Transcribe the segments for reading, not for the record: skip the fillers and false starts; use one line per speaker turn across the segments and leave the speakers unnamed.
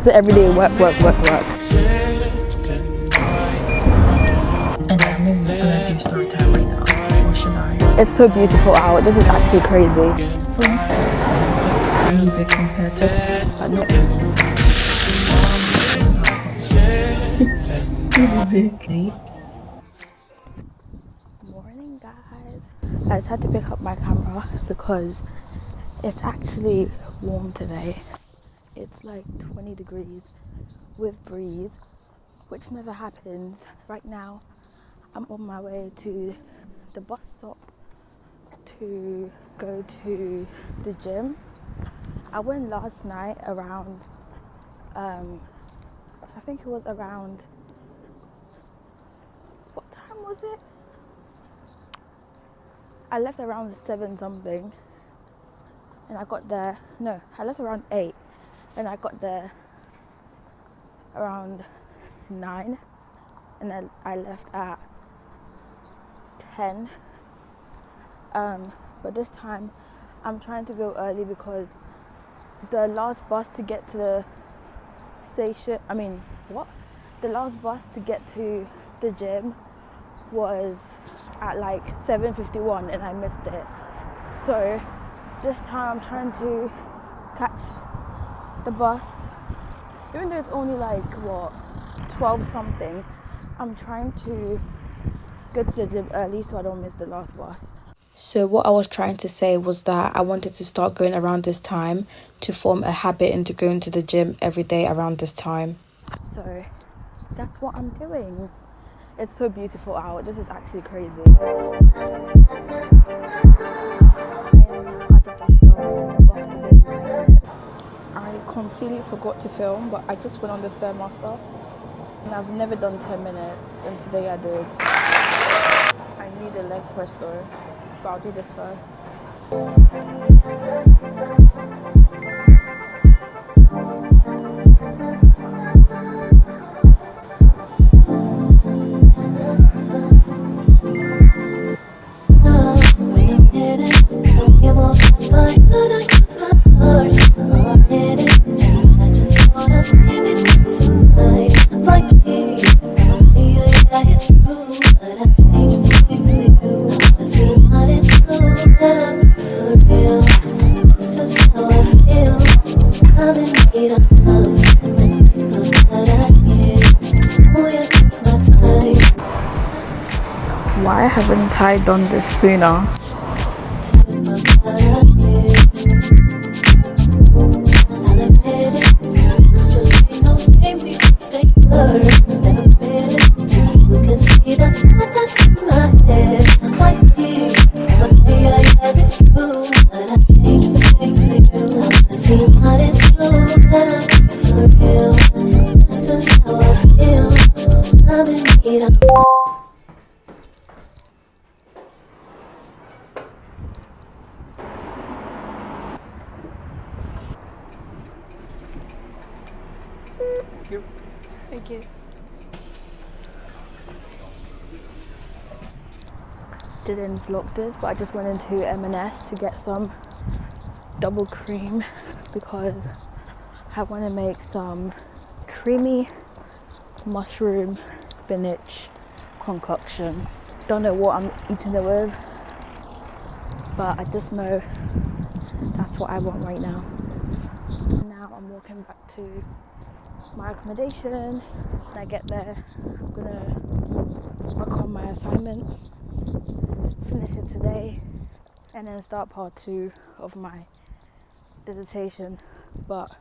So every day work.
And I know we're gonna do story time right now. Or should I?
It's so beautiful out. This is actually crazy.
Really big compared to really big.
Morning, guys. I just had to pick up my camera because it's actually warm today. It's like 20 degrees with breeze, which never happens. Right now, I'm on my way to the bus stop to go to the gym. I went last night around, I think it was around, what time was it? I left around 7 something and I got there, no, I left around 8 and I got there around 9 and then I left at 10. But this time I'm trying to go early because the last bus to get to the station, the last bus to get to the gym was at like 7:51 and I missed it. So this time I'm trying to catch the bus, even though it's only like 12 something. I'm trying to go to the gym early so I don't miss the last bus.
So what I was trying to say was that I wanted to start going around this time to form a habit into going to the gym every day around this time.
So that's what I'm doing. It's so beautiful out. This is actually crazy. I completely forgot to film, but I just went on the Stairmaster and I've never done 10 minutes and today I did. I need a leg press though, but I'll do this first. Why haven't I done this sooner? Thank you. Didn't vlog this, but I just went into M&S to get some double cream because I want to make some creamy mushroom spinach concoction. Don't know what I'm eating it with, but I just know that's what I want right now. Now I'm walking back to my accommodation. When I get there, I'm gonna work on my assignment, finish it today, and then start part 2 of my dissertation. But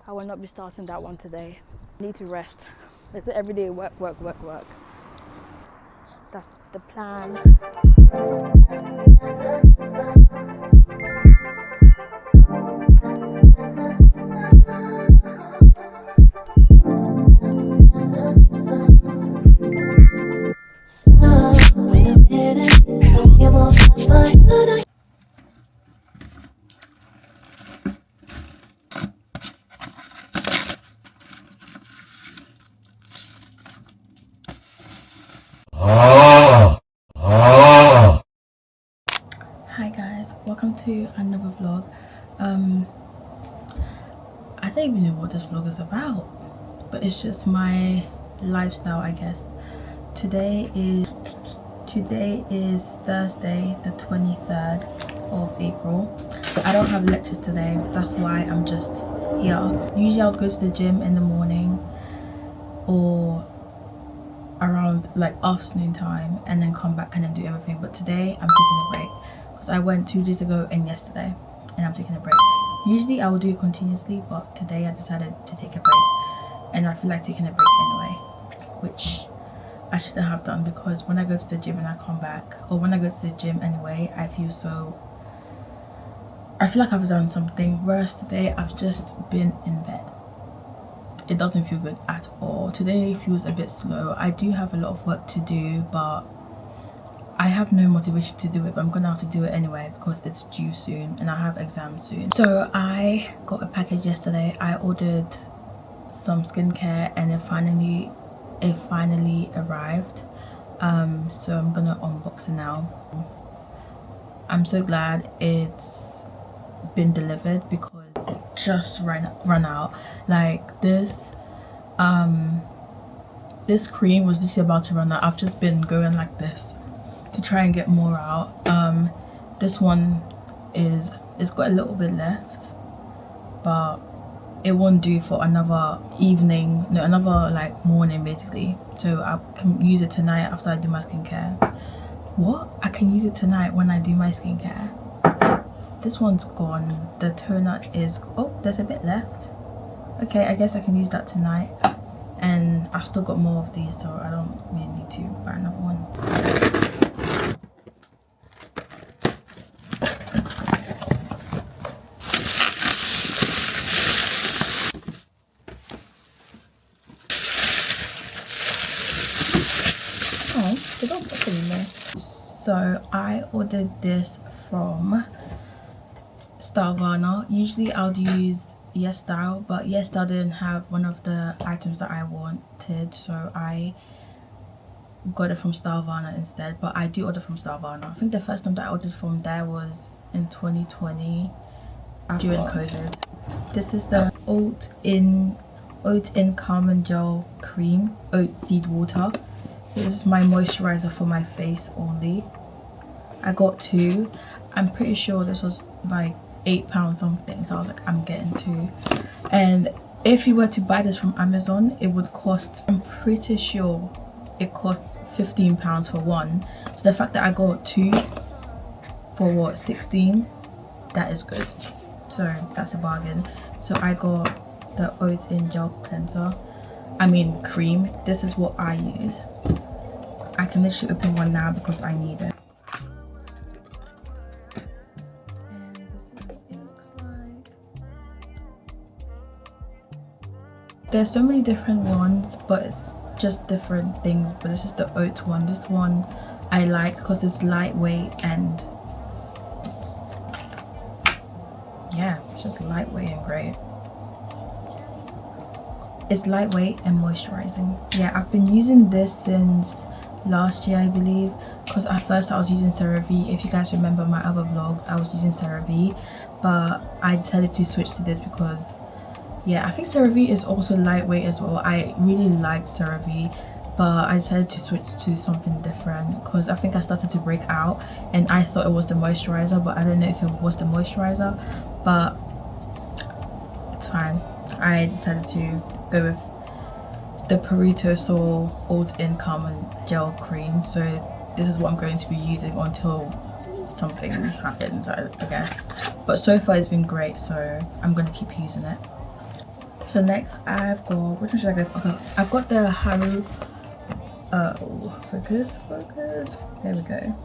I will not be starting that one today. I need to rest. It's everyday work. That's the plan. Hi guys, welcome to another vlog. I think even know what this vlog is about, but it's just my lifestyle, I guess. Today is Thursday, the 23rd of April. I don't have lectures today, that's why I'm just here. Usually I would go to the gym in the morning or around like afternoon time and then come back and then do everything, but today I'm taking a break because I went 2 days ago and yesterday, and I'm taking a break. Usually I will do it continuously, but today I decided to take a break, and I feel like taking a break anyway, which I shouldn't have done, because when I go to the gym and I come back, or when I go to the gym anyway, I feel like I've done something, whereas today I've just been in bed. It doesn't feel good at all. Today feels a bit slow. I do have a lot of work to do, but I have no motivation to do it, but I'm gonna have to do it anyway because it's due soon and I have exams soon. So I got a package yesterday. I ordered some skincare and it finally arrived. So I'm gonna unbox it now. I'm so glad it's been delivered because it just run out. Like this cream was literally about to run out. I've just been going like this to try and get more out. This one it's got a little bit left, but it won't do for another evening, no, another like morning basically. So I can use it tonight after I do my skincare. What? I can use it tonight when I do my skincare? This one's gone. The toner is, oh, there's a bit left. Okay, I guess I can use that tonight. And I've still got more of these, so I don't really need to buy another one. Oh, they don't put them in there. So I ordered this from STYLEVANA. Usually I would use Yes Style, but Yes Style didn't have one of the items that I wanted, so I got it from STYLEVANA instead. But I do order from STYLEVANA. I think the first time that I ordered from there was in 2020 during COVID. This is the Oat-In Calm and Gel Cream, Oat Seed Water. This is my moisturizer for my face only. I got 2. I'm pretty sure this was like £8 something, so I was like, I'm getting 2. And if you were to buy this from Amazon, it would cost, I'm pretty sure it costs £15 for one. So the fact that I got 2 for what, 16, that is good. So that's a bargain. So I got the Oat-In gel cleanser, cream. This is what I use. I can literally open one now because I need it. There's so many different ones, but it's just different things. But this is the oat one. This one I like because it's lightweight, and yeah, it's just lightweight and great. It's lightweight and moisturizing. Yeah, I've been using this since last year, I believe, because at first I was using CeraVe. If you guys remember my other vlogs, I was using CeraVe, but I decided to switch to this because yeah, I think CeraVe is also lightweight as well. I really liked CeraVe, but I decided to switch to something different because I think I started to break out and I thought it was the moisturizer, but I don't know if it was the moisturizer, but it's fine. I decided to go with the Purito Oat-In Calm and Gel Cream. So this is what I'm going to be using until something happens, I guess. But so far it's been great, so I'm going to keep using it. So next I've got, which one should I go for? Okay, I've got the focus, there we go.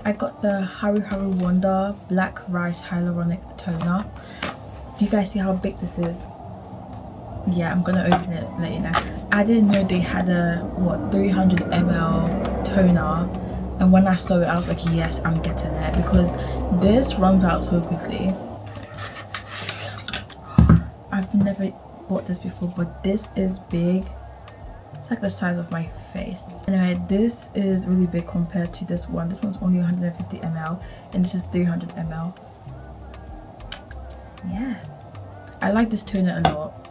I got the HARUHARU Wonder Black Rice Hyaluronic Toner. Do you guys see how big this is? Yeah, I'm gonna open it later. I didn't know they had a 300 ml toner, and when I saw it I was like, yes, I'm getting it, because this runs out so quickly. I've never bought this before, but this is big. It's like the size of my face. Anyway, this is really big compared to this one. This one's only 150 ml and this is 300 ml. Yeah, I like this toner a lot,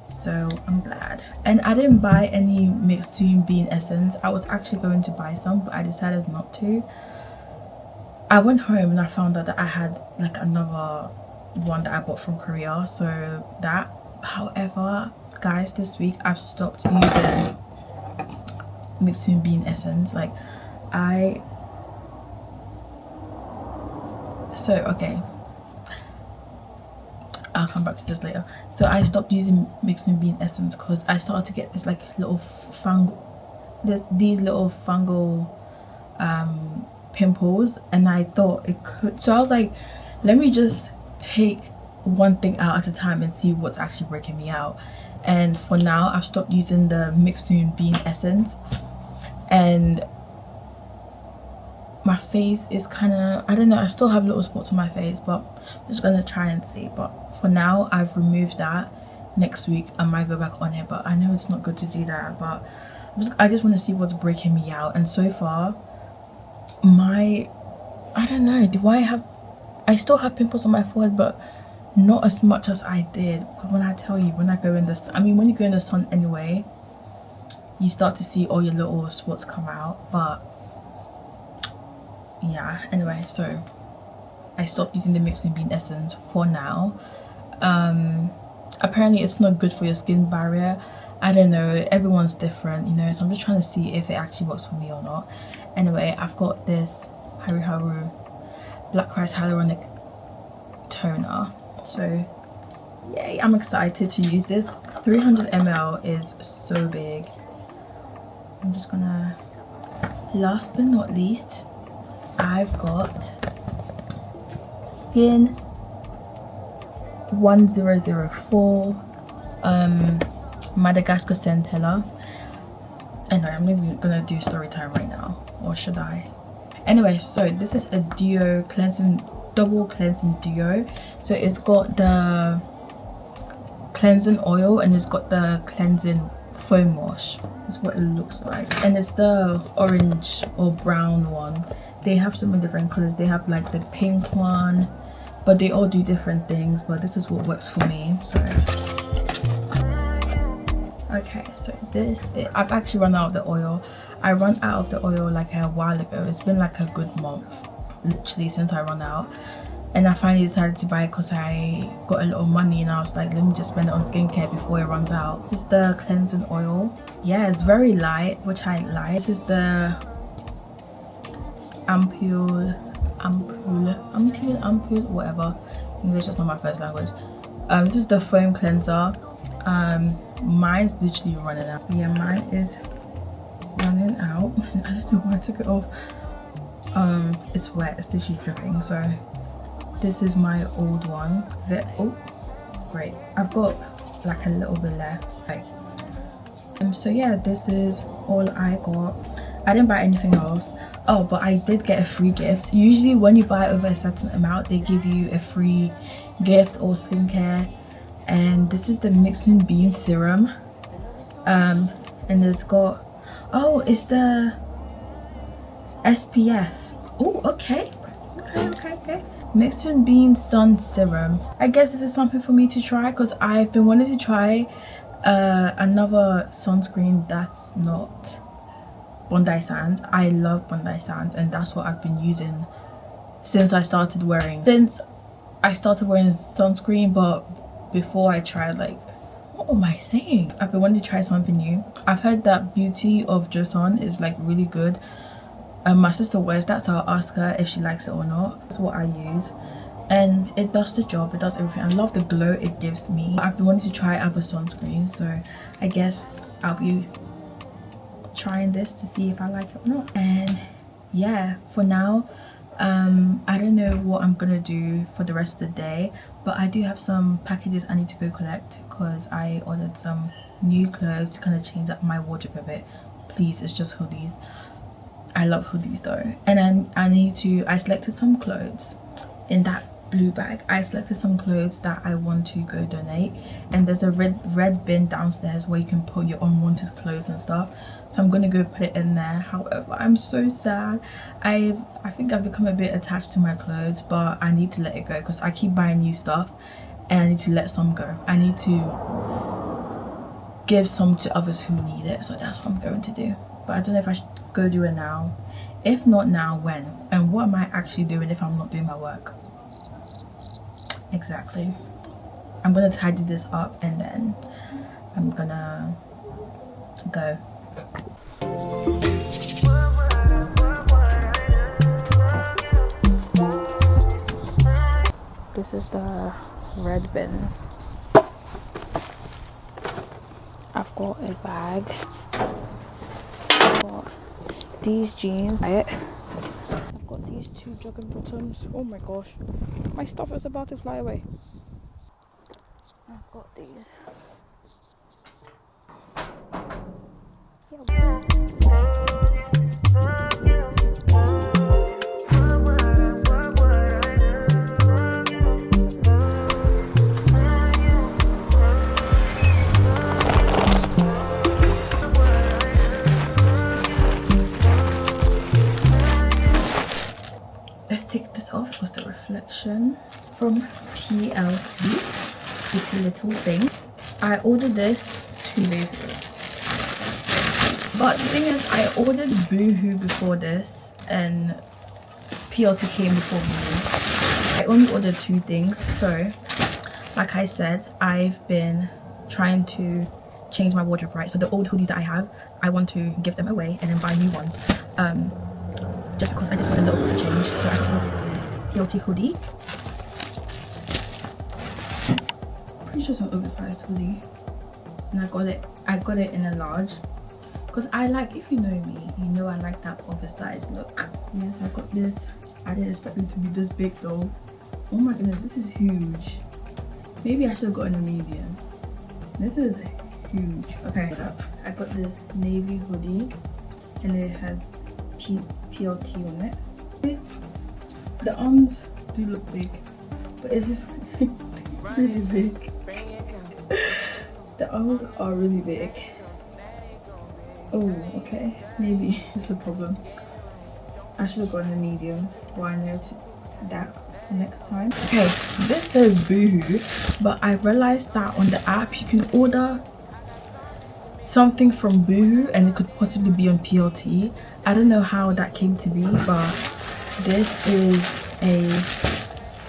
so I'm glad. And I didn't buy any mixed bean essence. I was actually going to buy some, but I decided not to. I went home and I found out that I had like another one that I bought from Korea, so that. However, guys, this week I've stopped using mixed bean essence. Like okay, I'll come back to this later. So I stopped using mixed bean essence because I started to get this like little these little fungal pimples, and I thought it could, so I was like, let me just take one thing out at a time and see what's actually breaking me out. And for now, I've stopped using the mixed bean essence, and my face is kind of, I don't know, I still have little spots on my face, but I'm just gonna try and see. But for now, I've removed that. Next week I might go back on it, but I know it's not good to do that, but I just want to see what's breaking me out. And so far, I don't know, I still have pimples on my forehead, but not as much as I did. Because when I tell you, when I go in the sun, I mean, when you go in the sun anyway, you start to see all your little spots come out. But yeah, anyway, so I stopped using the mixed bean essence for now. Apparently it's not good for your skin barrier. I don't know, everyone's different, you know, so I'm just trying to see if it actually works for me or not. Anyway, I've got this HARUHARU Black Rice Hyaluronic Toner. So yay, I'm excited to use this. 300 ml is so big. I'm just gonna, last but not least, I've got Skin 1004 Madagascar Centella. Anyway, I'm not even gonna do story time right now, or should I? Anyway, so this is a duo cleansing, double cleansing duo. So it's got the cleansing oil and it's got the cleansing foam wash. Is what it looks like, and it's the orange or brown one. They have so many different colors. They have like the pink one, but they all do different things, but this is what works for me. So okay, so I've actually run out of the oil. I ran out of the oil like a while ago. It's been like a good month literally since I run out, and I finally decided to buy it because I got a little money and I was like, let me just spend it on skincare before it runs out. It's the cleansing oil. Yeah, it's very light, which I like. This is the Ampoule, whatever. English is not my first language. This is the foam cleanser. Mine's literally running out. Yeah, mine is running out. I don't know why I took it off. It's wet, it's literally dripping. So this is my old one. Oh great, I've got like a little bit left. Like, so yeah, this is all I got. I didn't buy anything else. Oh, but I did get a free gift. Usually when you buy over a certain amount, they give you a free gift or skincare, and this is the mixed bean serum. And it's got, oh, it's the SPF. Oh, okay, mixed bean sun serum. I guess this is something for me to try because I've been wanting to try another sunscreen that's not Bondi Sands. I love Bondi Sands, and that's what I've been using since I started wearing sunscreen. But before I tried, like, what am I saying? I've been wanting to try something new. I've heard that Beauty of Joseon is like really good. My sister wears that, so I'll ask her if she likes it or not. That's what I use, and it does the job. It does everything. I love the glow it gives me. I've been wanting to try other sunscreens, so I guess I'll be trying this to see if I like it or not. And yeah, for now, I don't know what I'm gonna do for the rest of the day, but I do have some packages I need to go collect because I ordered some new clothes to kind of change up my wardrobe a bit. Please, it's just hoodies. I love hoodies though. And then I selected some clothes in that blue bag. I selected some clothes that I want to go donate, and there's a red bin downstairs where you can put your unwanted clothes and stuff, so I'm gonna go put it in there. However, I'm so sad. I think I've become a bit attached to my clothes, but I need to let it go because I keep buying new stuff and I need to let some go. I need to give some to others who need it. So that's what I'm going to do. But I don't know if I should go do it now. If not now, when? And what am I actually doing if I'm not doing my work? Exactly. I'm gonna tidy this up and then I'm gonna go. This is the red bin. I've got a bag. I've got these jeans. I've got these 2 jogging bottoms. Oh my gosh, my stuff is about to fly away. I've got these. Let's take this off. Was the reflection from PLT. It's a little thing. I ordered this 2 days ago. But the thing is, I ordered Boohoo before this and PLT came before Boohoo. I only ordered 2 things. So, like I said, I've been trying to change my wardrobe, right? So the old hoodies that I have, I want to give them away and then buy new ones. Just because I just want a little bit of change. So I got this PLT hoodie. Pretty sure it's an oversized hoodie. And I got it in a large. Because I like, if you know me, you know I like that oversized look. Yes, I got this. I didn't expect it to be this big though. Oh my goodness, this is huge. Maybe I should have gotten a medium. This is huge. Okay, I got this navy hoodie and it has PLT on it. The arms do look big, but it's really big. The arms are really big. Oh, okay. Maybe it's a problem. I should have gotten a medium. Well, I know that next time. Okay, this says Boohoo, but I realized that on the app you can order something from Boohoo and it could possibly be on PLT. I don't know how that came to be, but this is a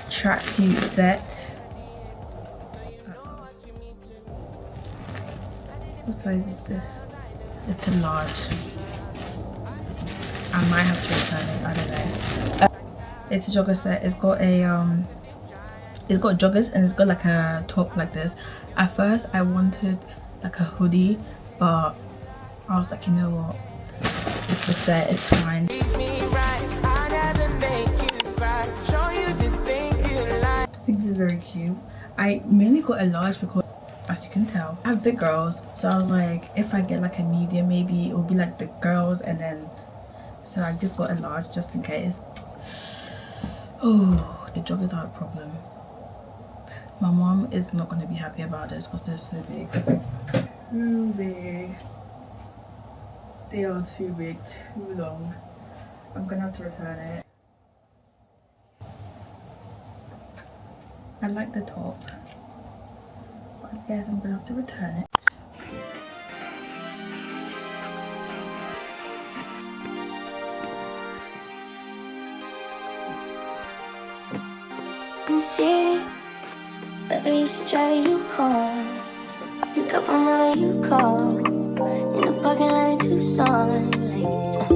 tracksuit set. What size is this? It's a large. I might have to return it, I don't know. It's a jogger set. It's got joggers and it's got like a top like this. At first I wanted like a hoodie, but I was like, you know what, it's a set, it's fine. I think this is very cute. I mainly got a large because, as you can tell, I have big girls, so I was like, if I get like a medium, maybe it will be like the girls, and then so I just got a large just in case. Oh, the joggers are a problem. My mom is not going to be happy about this because they're so big. Too big. They are too big, too long. I'm gonna have to return it. I like the top, but I guess I'm gonna have to return it.
Maybe you should try you call. Pick up on the way you call. In the parking lot in Tucson. Like,